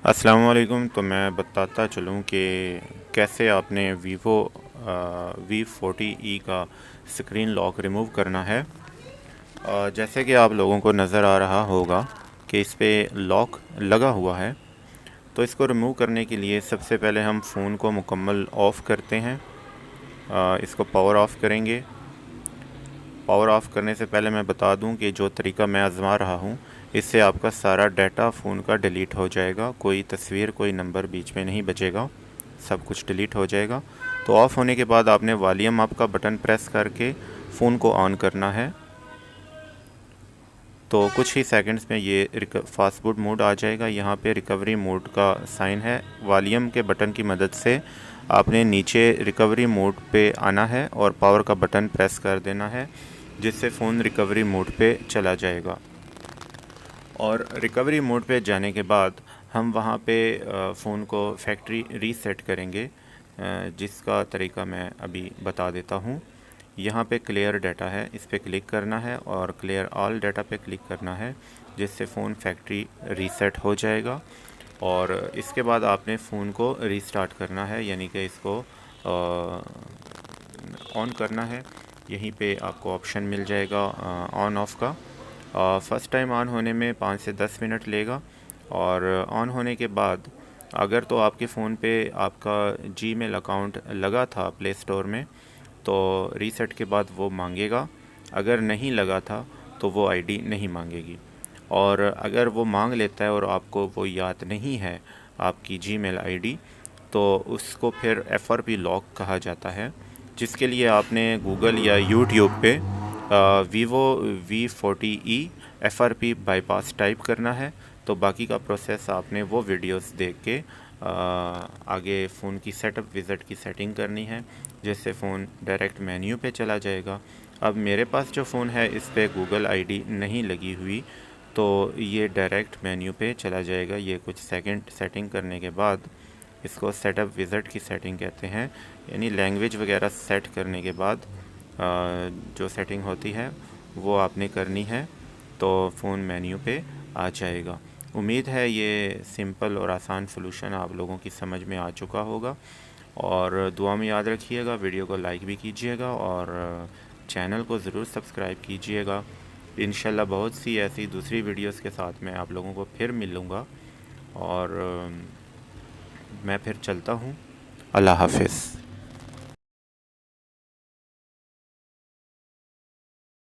अस्सलाम वालेकुम। तो मैं बताता चलूँ कि कैसे आपने वीवो V40e का स्क्रीन लॉक रिमूव करना है। जैसे कि आप लोगों को नज़र आ रहा होगा कि इस पे लॉक लगा हुआ है। तो इसको रिमूव करने के लिए सबसे पहले हम फ़ोन को मुकम्मल ऑफ़ करते हैं। इसको पावर ऑफ़ करेंगे। पावर ऑफ़ करने से पहले मैं बता दूं कि जो तरीका मैं आज़मा रहा हूं, इससे आपका सारा डाटा फ़ोन का डिलीट हो जाएगा। कोई तस्वीर, कोई नंबर बीच में नहीं बचेगा, सब कुछ डिलीट हो जाएगा। तो ऑफ़ होने के बाद आपने वॉल्यूम अप का बटन प्रेस करके फ़ोन को ऑन करना है। तो कुछ ही सेकंड्स में ये फास्ट बूट मोड आ जाएगा। यहाँ पे रिकवरी मोड का साइन है। वॉल्यूम के बटन की मदद से आपने नीचे रिकवरी मोड पे आना है और पावर का बटन प्रेस कर देना है, जिससे फ़ोन रिकवरी मोड पे चला जाएगा। और रिकवरी मोड पे जाने के बाद हम वहाँ पे फ़ोन को फैक्ट्री रीसेट करेंगे, जिसका तरीका मैं अभी बता देता हूँ। यहाँ पे क्लियर डाटा है, इस पर क्लिक करना है और क्लियर ऑल डाटा पे क्लिक करना है, जिससे फ़ोन फैक्ट्री रीसेट हो जाएगा। और इसके बाद आपने फ़ोन को रीस्टार्ट करना है, यानी कि इसको ऑन करना है। यहीं पे आपको ऑप्शन मिल जाएगा ऑन ऑफ का। फ़र्स्ट टाइम ऑन होने में 5 से 10 मिनट लेगा, और ऑन होने के बाद अगर तो आपके फ़ोन पे आपका जीमेल अकाउंट लगा था प्ले स्टोर में, तो रीसेट के बाद वो मांगेगा। अगर नहीं लगा था तो वो आईडी नहीं मांगेगी। और अगर वो मांग लेता है और आपको वो याद नहीं है आपकी जीमेल आईडी, तो उसको फिर FRP लॉक कहा जाता है, जिसके लिए आपने गूगल या यूट्यूब पे Vivo V40e FRP bypass type करना है। तो बाकी का प्रोसेस आपने वो वीडियोस देख के आगे फ़ोन की सेटअप विज़िट की सेटिंग करनी है, जिससे फ़ोन डायरेक्ट मेन्यू पे चला जाएगा। अब मेरे पास जो फ़ोन है इस पे गूगल आईडी नहीं लगी हुई, तो ये डायरेक्ट मेन्यू पे चला जाएगा। ये कुछ सेकंड सेटिंग करने के बाद इसको सेटअप विज़िट की सेटिंग कहते हैं, यानी लैंग्वेज वगैरह सेट करने के बाद जो सेटिंग होती है वो आपने करनी है, तो फ़ोन मेन्यू पे आ जाएगा। उम्मीद है ये सिंपल और आसान सलूशन आप लोगों की समझ में आ चुका होगा। और दुआ में याद रखिएगा, वीडियो को लाइक भी कीजिएगा और चैनल को ज़रूर सब्सक्राइब कीजिएगा। इंशाल्लाह बहुत सी ऐसी दूसरी वीडियोस के साथ मैं आप लोगों को फिर मिलूँगा। और मैं फिर चलता हूँ। अल्लाह हाफ़िज़।